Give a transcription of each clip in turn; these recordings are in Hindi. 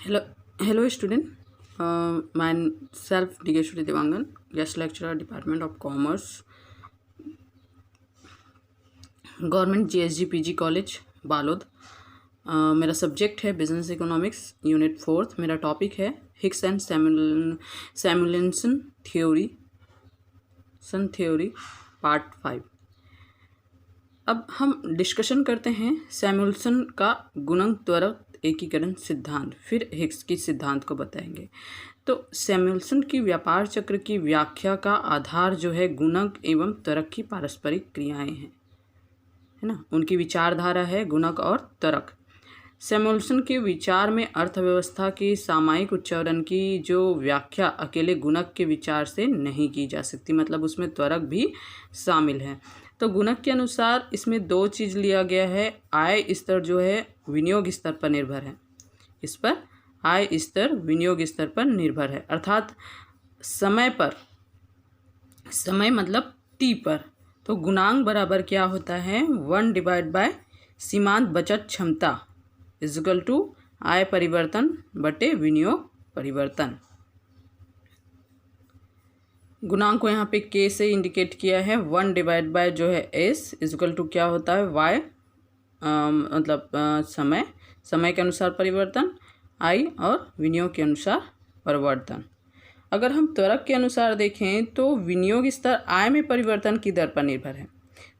Hello, hello student. Myself Digeshwari Devangan, guest lecturer, Department of Commerce, government GSG PG college Balod. मेरा सब्जेक्ट है बिजनेस इकोनॉमिक्स यूनिट 4। मेरा टॉपिक है हिग्स एंड सैमुलिन्सन थ्योरी पार्ट 5। अब हम डिस्कशन करते हैं सैमुअल्सन का गुणक त्वरक एकीकरण सिद्धांत, फिर हिग्स की सिद्धांत को बताएंगे। तो सैमुअल्सन की व्यापार चक्र की व्याख्या का आधार जो है गुणक एवं त्वरक की पारस्परिक क्रियाएं हैं, है ना। उनकी विचारधारा है गुणक और त्वरक। सैमुअल्सन के विचार में अर्थव्यवस्था की सामयिक उच्चारण की जो व्याख्या अकेले गुणक के विचार से नहीं की जा सकती, मतलब उसमें त्वरक भी शामिल है। तो गुणक के अनुसार इसमें दो चीज़ लिया गया है। आय स्तर जो है विनियोग स्तर पर निर्भर है, इस पर आय स्तर विनियोग स्तर पर निर्भर है, अर्थात समय पर, समय मतलब टी पर। तो गुणांक बराबर क्या होता है 1/, सीमांत बचत क्षमता इक्वल टू आय परिवर्तन बटे विनियोग परिवर्तन। गुणांक को यहाँ पे के से इंडिकेट किया है। 1/, जो है एस इक्वल टू क्या होता है वाई, मतलब समय के अनुसार परिवर्तन, आई और विनियोग के अनुसार परिवर्तन। अगर हम त्वरक के अनुसार देखें तो विनियोग स्तर आय में परिवर्तन की दर पर निर्भर है।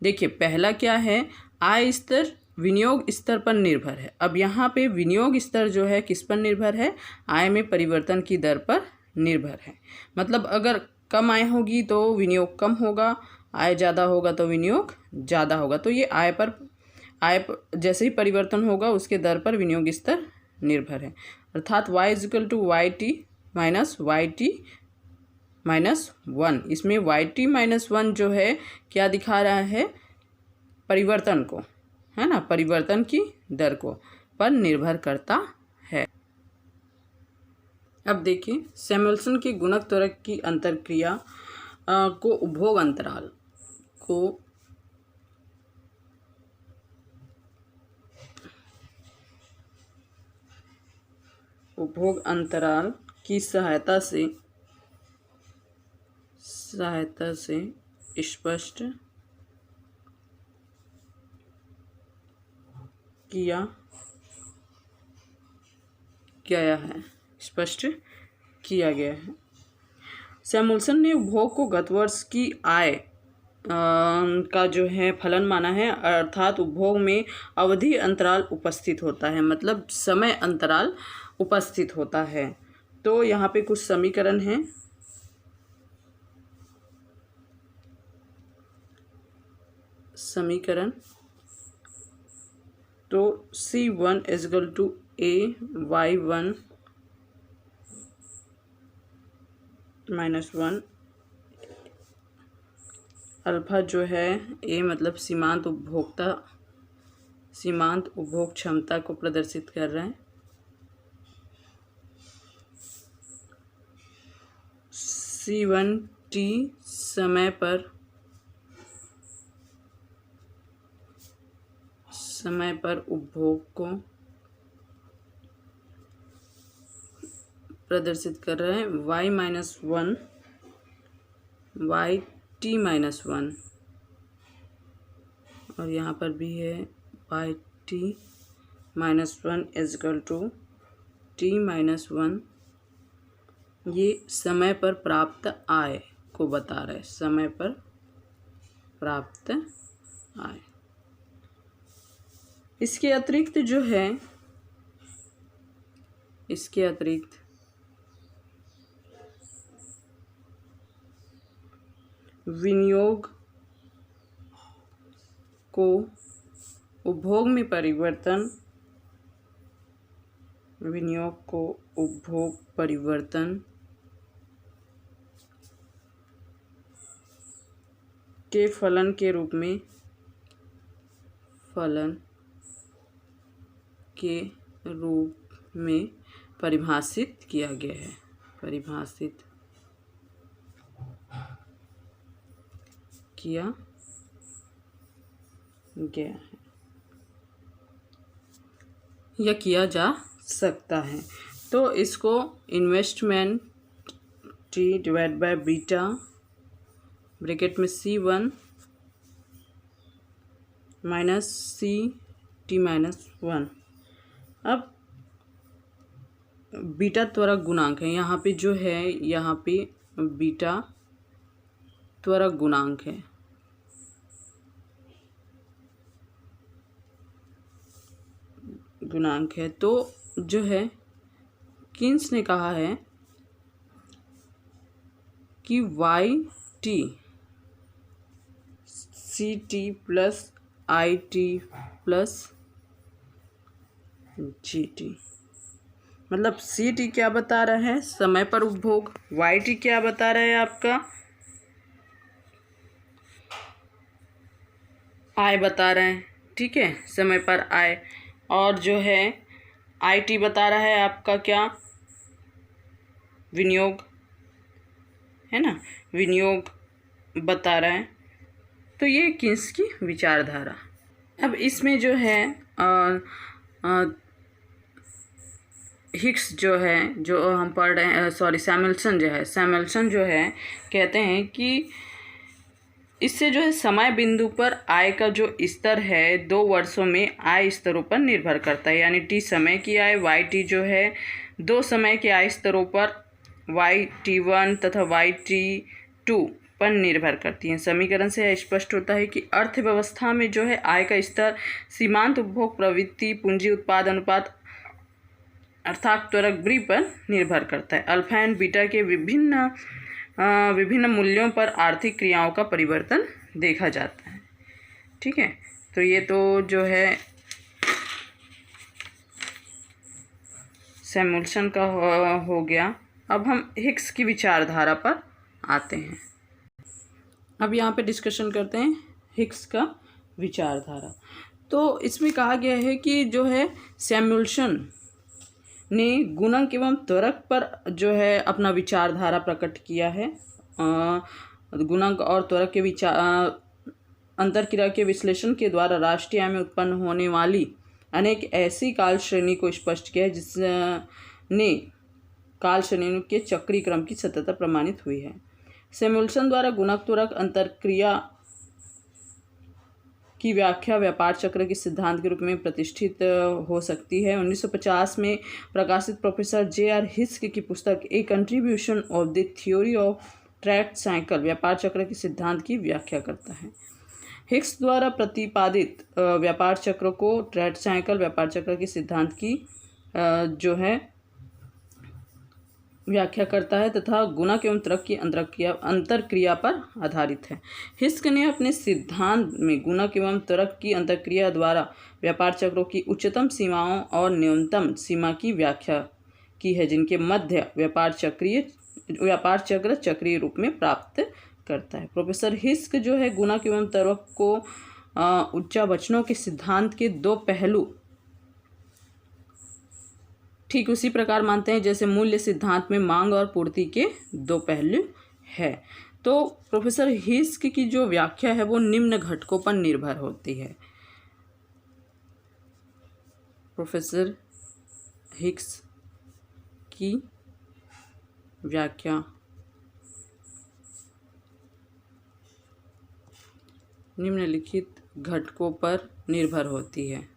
देखिए पहला क्या है, आय स्तर विनियोग स्तर पर निर्भर है। अब यहाँ पे विनियोग स्तर जो है किस पर निर्भर है, आय में परिवर्तन की दर पर निर्भर है। मतलब अगर कम आय होगी तो विनियोग कम होगा, आय ज़्यादा होगा तो विनियोग ज़्यादा होगा। तो ये आय जैसे ही परिवर्तन होगा उसके दर पर विनियोग स्तर निर्भर है, अर्थात y equal to y t minus -1। इसमें y t-1 जो है क्या दिखा रहा है, परिवर्तन को, है ना, परिवर्तन की दर को पर निर्भर करता है। अब देखिए सैमुअल्सन की गुणक त्वरक की अंतरक्रिया को उपभोग अंतराल की सहायता से स्पष्ट किया गया है। सैमुअल्सन ने उपभोग को गत वर्ष की आय का जो है फलन माना है, अर्थात उपभोग में अवधि अंतराल उपस्थित होता है, मतलब समय अंतराल उपस्थित होता है। तो यहाँ पे कुछ समीकरण हैं। तो C1 equal to AY1 -1, alpha जो है ए मतलब सीमांत उपभोग क्षमता को प्रदर्शित कर रहा है। C1t समय पर उपभोग को प्रदर्शित कर रहा है। y-1 और यहाँ पर भी है y-1 इक्वल टू t-1। ये समय पर प्राप्त आय को बता रहा है, समय पर प्राप्त आय। इसके अतिरिक्त विनियोग को उपभोग परिवर्तन के फलन के रूप में परिभाषित किया गया है। या किया जा सकता है। तो इसको investment T divide by beta bracket में C1 माइनस CT-1। अब बीटा त्वरक गुणांक है, यहाँ पे जो है यहाँ पे बीटा त्वरक गुणांक है। तो जो है किन्स ने कहा है कि YT CT plus IT plus GT, मतलब CT क्या बता रहा है, समय पर उपभोग। YT क्या बता रहा है, आपका आय बता रहे हैं, ठीक है, समय पर आय। और जो है IT बता रहा है आपका क्या, विनियोग, है ना, विनियोग बता रहा है। तो ये किसकी विचारधारा। अब इसमें जो है हिक्स जो है, जो हम पढ़ रहे हैं, सैमुअल्सन जो है कहते हैं कि इससे जो है समय बिंदु पर आय का जो स्तर है 2 वर्षों में आय स्तरों पर निर्भर करता है। यानी T समय की आय, YT जो है 2 समय के आय स्तरों पर YT1 तथा YT2 पर निर्भर करती हैं। समीकरण से स्पष्ट होता है कि अर्थव्यवस्था में जो है आय का स्तर सीमांत उपभोग प्रवृत्ति पूंजी उत्पाद अनुपात अर्थात त्वरक ब्री पर निर्भर करता है। अल्फा एंड बीटा के विभिन्न मूल्यों पर आर्थिक क्रियाओं का परिवर्तन देखा जाता है, ठीक है। तो ये तो जो है सैमुअल्सन का हो गया। अब हम हिक्स की विचारधारा पर आते हैं। अब यहाँ पे डिस्कशन करते हैं हिक्स का विचारधारा। तो इसमें कहा गया है कि जो है सैमुअल्सन ने गुणक एवं त्वरक पर जो है अपना विचारधारा प्रकट किया है। गुणक और त्वरक के अंतरक्रिया के विश्लेषण के द्वारा राष्ट्रीय आय में उत्पन्न होने वाली अनेक ऐसी काल श्रेणी को स्पष्ट किया है जिसने काल श्रेणी के चक्रीय क्रम की सत्यता प्रमाणित हुई है। सैमुअल्सन द्वारा गुणक त्वरक अंतरक्रिया की व्याख्या व्यापार चक्र के सिद्धांत के रूप में प्रतिष्ठित हो सकती है। 1950 में प्रकाशित प्रोफेसर J.R. हिक्स की पुस्तक a contribution of the theory of trade cycle व्यापार चक्र के सिद्धांत की व्याख्या करता है। हिक्स द्वारा प्रतिपादित व्यापार चक्र को ट्रेड साइकिल व्यापार चक्र के सिद्धांत की जो है व्याख्या करता है तथा गुणक एवं त्वरक की अंतरक्रिया पर आधारित है। हिक्स ने अपने सिद्धांत में गुणक एवं त्वरक की अंतरक्रिया द्वारा व्यापार चक्रों की उच्चतम सीमाओं और न्यूनतम सीमा की व्याख्या की है, जिनके मध्य व्यापार चक्र चक्रीय रूप में प्राप्त करता है। प्रोफेसर हिक्स जो है गुणक एवं त्वरक को उच्चावचनों के सिद्धांत के 2 पहलू ठीक उसी प्रकार मानते हैं जैसे मूल्य सिद्धांत में मांग और पूर्ति के 2 पहलू है। तो प्रोफेसर हिक्स की जो व्याख्या है वो निम्न घटकों पर निर्भर होती है। प्रोफेसर हिक्स की व्याख्या निम्नलिखित घटकों पर निर्भर होती है।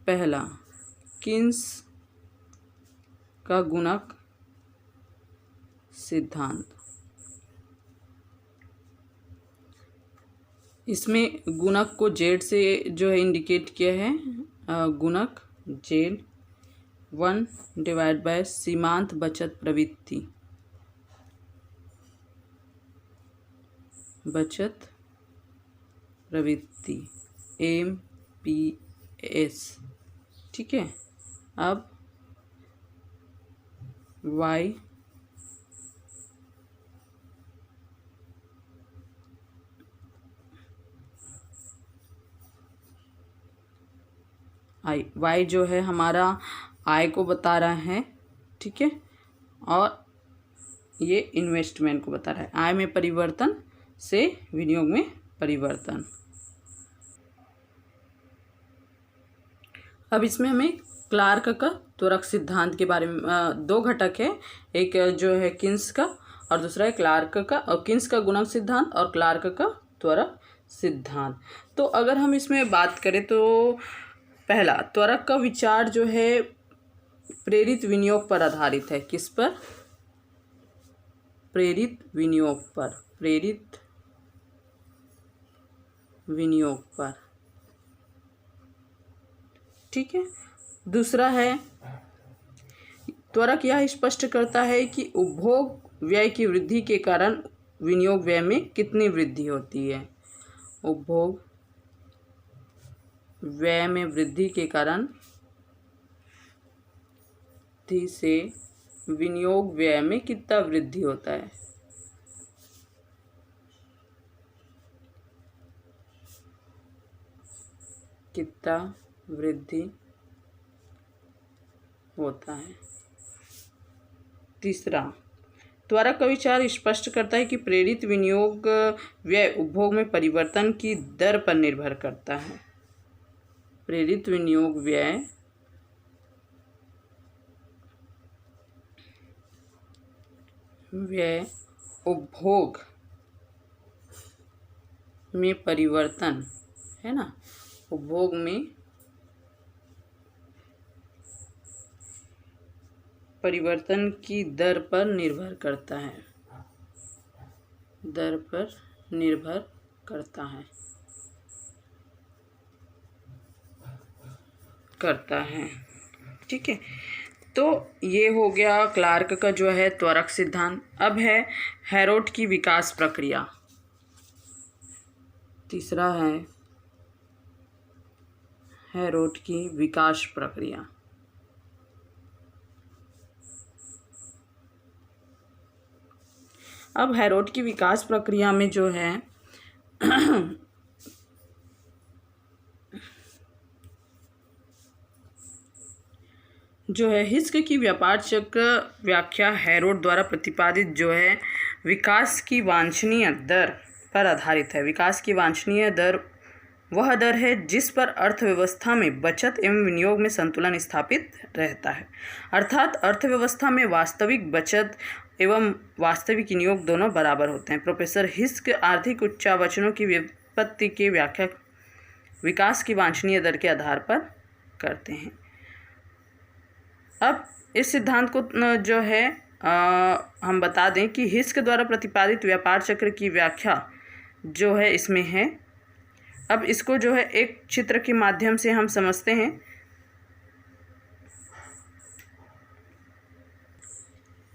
पहला, किन्स का गुणक सिद्धांत। इसमें गुणक को Z से जो है इंडिकेट किया है। गुणक Z1 डिवाइड बाय सीमांत बचत प्रवृत्ति MPS, ठीक है। अब Y जो है हमारा आय को बता रहा है, ठीक है, और ये इन्वेस्टमेंट को बता रहा है। आय में परिवर्तन से विनियोग में परिवर्तन। अब इसमें हमें क्लार्क का त्वरक सिद्धांत के बारे में, दो घटक है, एक जो है किन्स का और दूसरा है क्लार्क का, और किन्स का गुणक सिद्धांत और क्लार्क का त्वरक सिद्धांत। तो अगर हम इसमें बात करें तो पहला त्वरक का विचार जो है प्रेरित विनियोग पर आधारित है। किस पर? प्रेरित विनियोग पर, प्रेरित विनियोग पर, ठीक है। दूसरा है त्वरक यह स्पष्ट करता है कि उपभोग व्यय की वृद्धि के कारण विनियोग व्यय में कितनी वृद्धि होती है। उपभोग व्यय में वृद्धि के कारण से विनियोग व्यय में कितना वृद्धि होता है। कितना वृद्धि होता है। तीसरा त्वरक का विचार स्पष्ट करता है कि प्रेरित विनियोग व्यय उपभोग में परिवर्तन की दर पर निर्भर करता है। प्रेरित विनियोग व्यय उपभोग में परिवर्तन, है ना, उपभोग में परिवर्तन की दर पर निर्भर करता है, दर पर निर्भर करता है, ठीक है। तो ये हो गया क्लार्क का जो है त्वरक सिद्धांत। अब है हेरोड की विकास प्रक्रिया। तीसरा है हेरोड की विकास प्रक्रिया। अब हेरोड की विकास प्रक्रिया में जो है हिस्क की व्यापार चक्र व्याख्या हेरोड द्वारा प्रतिपादित जो है विकास की वांछनीय दर पर आधारित है। विकास की वांछनीय दर वह दर है जिस पर अर्थव्यवस्था में बचत एवं विनियोग में संतुलन स्थापित रहता है। अर्थात अर्थव्यवस्था में वास्तविक बचत एवं वास्तविक विनियोग दोनों बराबर होते हैं। प्रोफेसर हिस्क आर्थिक उच्चावचनों की व्युत्पत्ति की व्याख्या विकास की वांछनीय दर के आधार पर करते हैं। अब इस सिद्धांत को जो है हम बता दें कि हिस्क द्वारा प्रतिपादित व्यापार चक्र की व्याख्या जो है इसमें है। अब इसको जो है एक चित्र के माध्यम से हम समझते हैं।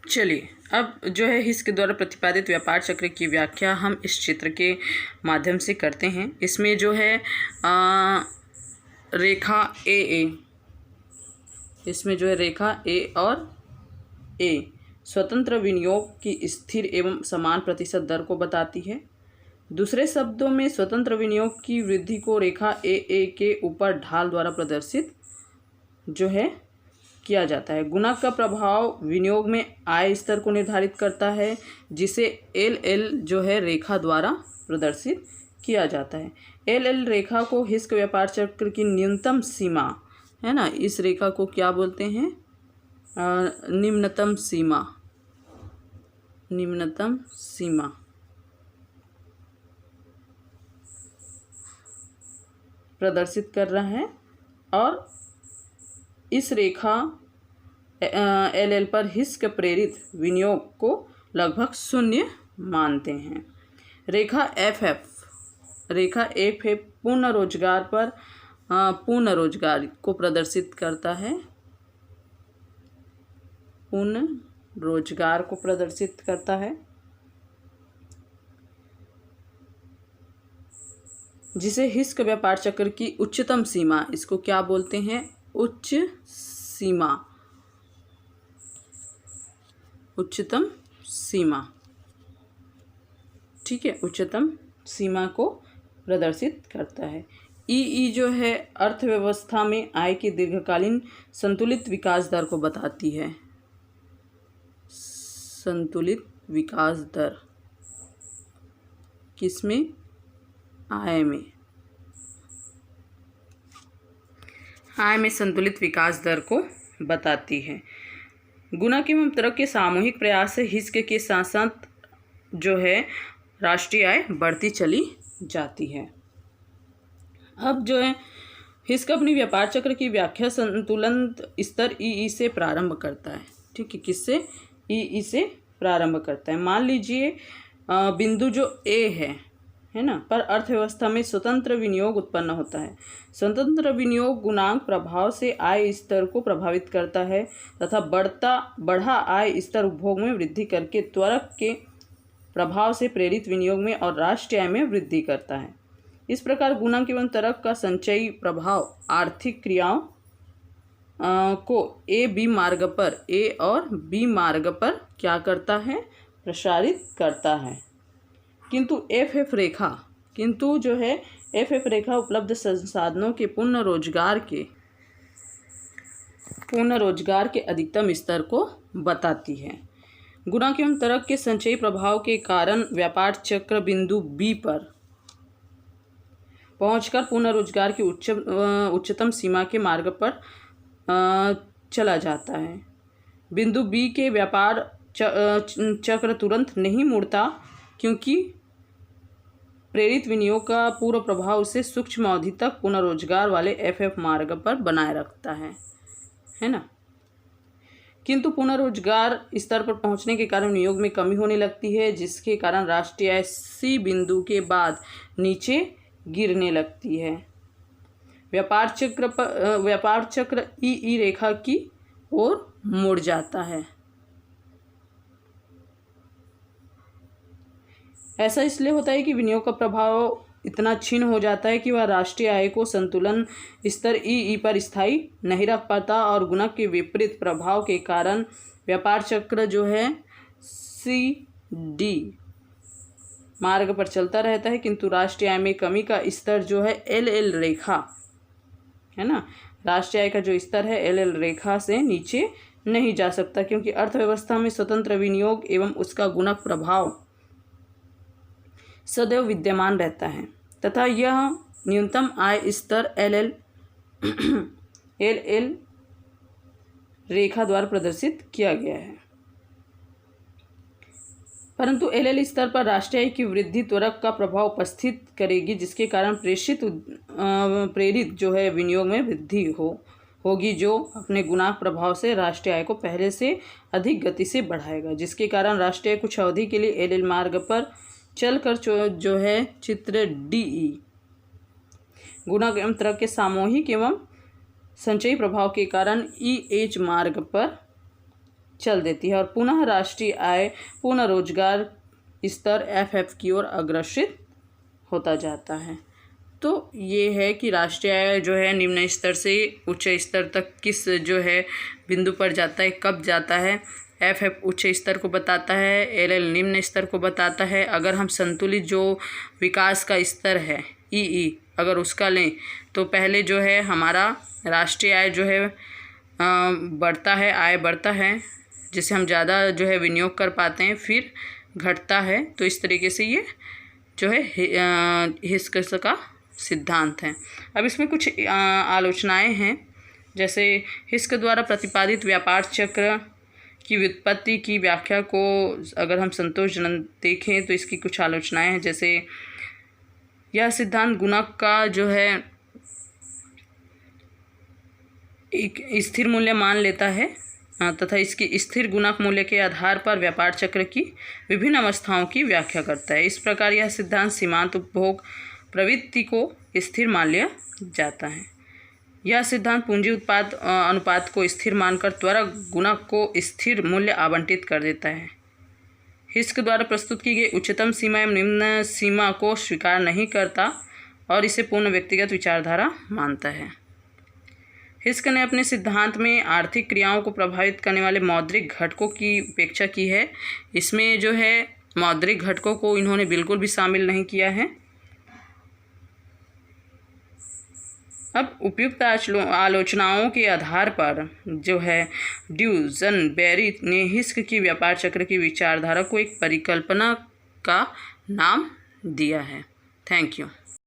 चलिए, अब जो है हिस्क द्वारा प्रतिपादित व्यापार चक्र की व्याख्या हम इस चित्र के माध्यम से करते हैं। इसमें जो है रेखा ए, इसमें जो है रेखा ए और ए स्वतंत्र विनियोग की स्थिर एवं समान प्रतिशत दर को बताती है। दूसरे शब्दों में स्वतंत्र विनियोग की वृद्धि को रेखा ए के ऊपर ढाल द्वारा प्रदर्शित जो है किया जाता है। गुणक का प्रभाव विनियोग में आय स्तर को निर्धारित करता है, जिसे एल जो है रेखा द्वारा प्रदर्शित किया जाता है। एल रेखा को हिस्क व्यापार चक्र की न्यूनतम सीमा, है ना, इस रेखा को क्या बोलते हैं? निम्नतम सीमा, निम्नतम सीमा प्रदर्शित कर रहा है, और इस रेखा एल पर हिस्क प्रेरित विनियोग को लगभग शून्य मानते हैं। रेखा एफ पूर्ण रोजगार पर पूर्ण रोजगार को प्रदर्शित करता है, पूर्ण रोजगार को प्रदर्शित करता है, जिसे हिस्क व्यापार चक्र की उच्चतम सीमा, इसको क्या बोलते हैं? उच्च सीमा, उच्चतम सीमा, ठीक है, उच्चतम सीमा को प्रदर्शित करता है। ई जो है अर्थव्यवस्था में आय की दीर्घकालीन संतुलित विकास दर को बताती है। संतुलित विकास दर, किसमें? आय में। आय में संतुलित विकास दर को बताती है। गुणक एवं तर्क के सामूहिक प्रयास से हिस्क के साथ साथ जो है राष्ट्रीय आय बढ़ती चली जाती है। अब जो है हिस्क अपनी व्यापार चक्र की व्याख्या संतुलन स्तर ई से प्रारंभ करता है। ठीक है, किससे? ई से प्रारंभ करता है। मान लीजिए बिंदु जो ए है ना, पर अर्थव्यवस्था में स्वतंत्र विनियोग उत्पन्न होता है। स्वतंत्र विनियोग गुणांक प्रभाव से आय स्तर को प्रभावित करता है तथा बढ़ा आय स्तर उपभोग में वृद्धि करके त्वरक के प्रभाव से प्रेरित विनियोग में और राष्ट्रीय आय में वृद्धि करता है। इस प्रकार गुणांक एवं तर्क का संचयी प्रभाव आर्थिक क्रियाओं को ए और बी मार्ग पर क्या करता है? प्रसारित करता है। किंतु एफ रेखा उपलब्ध संसाधनों के पूर्ण रोजगार के अधिकतम स्तर को बताती है। गुणांक एवं तर्क के संचयी प्रभाव के कारण व्यापार चक्र बिंदु बी पर पहुंचकर पूर्ण रोजगार की उच्चतम सीमा के मार्ग पर चला जाता है। बिंदु बी के व्यापार चक्र तुरंत नहीं मुड़ता, क्योंकि प्रेरित विनियोग का पूर्व प्रभाव उसे सूक्ष्म अवधि तक पूर्ण रोजगार वाले एफ मार्ग पर बनाए रखता है ना। किंतु पूर्ण रोजगार स्तर पर पहुंचने के कारण विनियोग में कमी होने लगती है, जिसके कारण राष्ट्रीय आय सी बिंदु के बाद नीचे गिरने लगती है। व्यापार चक्र ई रेखा की ओर मुड़ जाता है। ऐसा इसलिए होता है कि विनियोग का प्रभाव इतना क्षीण हो जाता है कि वह राष्ट्रीय आय को संतुलन स्तर ई पर स्थायी नहीं रख पाता और गुणक के विपरीत प्रभाव के कारण व्यापार चक्र जो है सी डी मार्ग पर चलता रहता है, किंतु राष्ट्रीय आय में कमी का स्तर जो है एल रेखा है ना, राष्ट्रीय आय का जो स्तर है एल रेखा से नीचे नहीं जा सकता, क्योंकि अर्थव्यवस्था में स्वतंत्र विनियोग एवं उसका गुणक प्रभाव सदैव विद्यमान रहता है तथा यह न्यूनतम आय स्तर एल रेखा द्वारा प्रदर्शित किया गया है। परंतु एल स्तर पर राष्ट्रीय आय की वृद्धि त्वरक का प्रभाव उपस्थित करेगी, जिसके कारण प्रेरित जो है विनियोग में वृद्धि होगी, जो अपने गुणांक प्रभाव से राष्ट्रीय आय को पहले से अधिक गति से बढ़ाएगा, जिसके कारण राष्ट्रीय आय कुछ अवधि के लिए एल मार्ग पर चलकर जो है चित्र डी गुणक एवं तर्क के सामूहिक एवं संचयी प्रभाव के कारण एच मार्ग पर चल देती है और पुनः राष्ट्रीय आय पूर्ण रोजगार स्तर एफ की ओर अग्रसित होता जाता है। तो ये है कि राष्ट्रीय आय जो है निम्न स्तर से उच्च स्तर तक किस जो है बिंदु पर जाता है, कब जाता है। एफ उच्च स्तर को बताता है, एल निम्न स्तर को बताता है। अगर हम संतुलित जो विकास का स्तर है ई अगर उसका लें तो पहले जो है हमारा राष्ट्रीय आय जो है बढ़ता है, आय बढ़ता है, जिससे हम ज़्यादा जो है विनियोग कर पाते हैं, फिर घटता है। तो इस तरीके से ये जो है हिस्क का सिद्धांत है। अब इसमें कुछ आलोचनाएं हैं, जैसे हिस्क द्वारा प्रतिपादित व्यापार चक्र की व्युत्पत्ति की व्याख्या को अगर हम संतोषजनक देखें तो इसकी कुछ आलोचनाएं हैं। जैसे यह सिद्धांत गुणक का जो है एक स्थिर मूल्य मान लेता है तथा इसकी स्थिर गुणक मूल्य के आधार पर व्यापार चक्र की विभिन्न अवस्थाओं की व्याख्या करता है। इस प्रकार यह सिद्धांत सीमांत उपभोग प्रवृत्ति को स्थिर मान लिया जाता है। यह सिद्धांत पूंजी उत्पाद अनुपात को स्थिर मानकर त्वरक गुणक को स्थिर मूल्य आवंटित कर देता है। हिस्क द्वारा प्रस्तुत की गई उच्चतम सीमा एवं निम्न सीमा को स्वीकार नहीं करता और इसे पूर्ण व्यक्तिगत विचारधारा मानता है। हिस्क ने अपने सिद्धांत में आर्थिक क्रियाओं को प्रभावित करने वाले मौद्रिक घटकों की उपेक्षा की है। इसमें जो है मौद्रिक घटकों को इन्होंने बिल्कुल भी शामिल नहीं किया है। अब उपयुक्त आलोचनाओं के आधार पर जो है ड्यूसनबेरी ने हिस्क की व्यापार चक्र की विचारधारा को एक परिकल्पना का नाम दिया है। Thank you.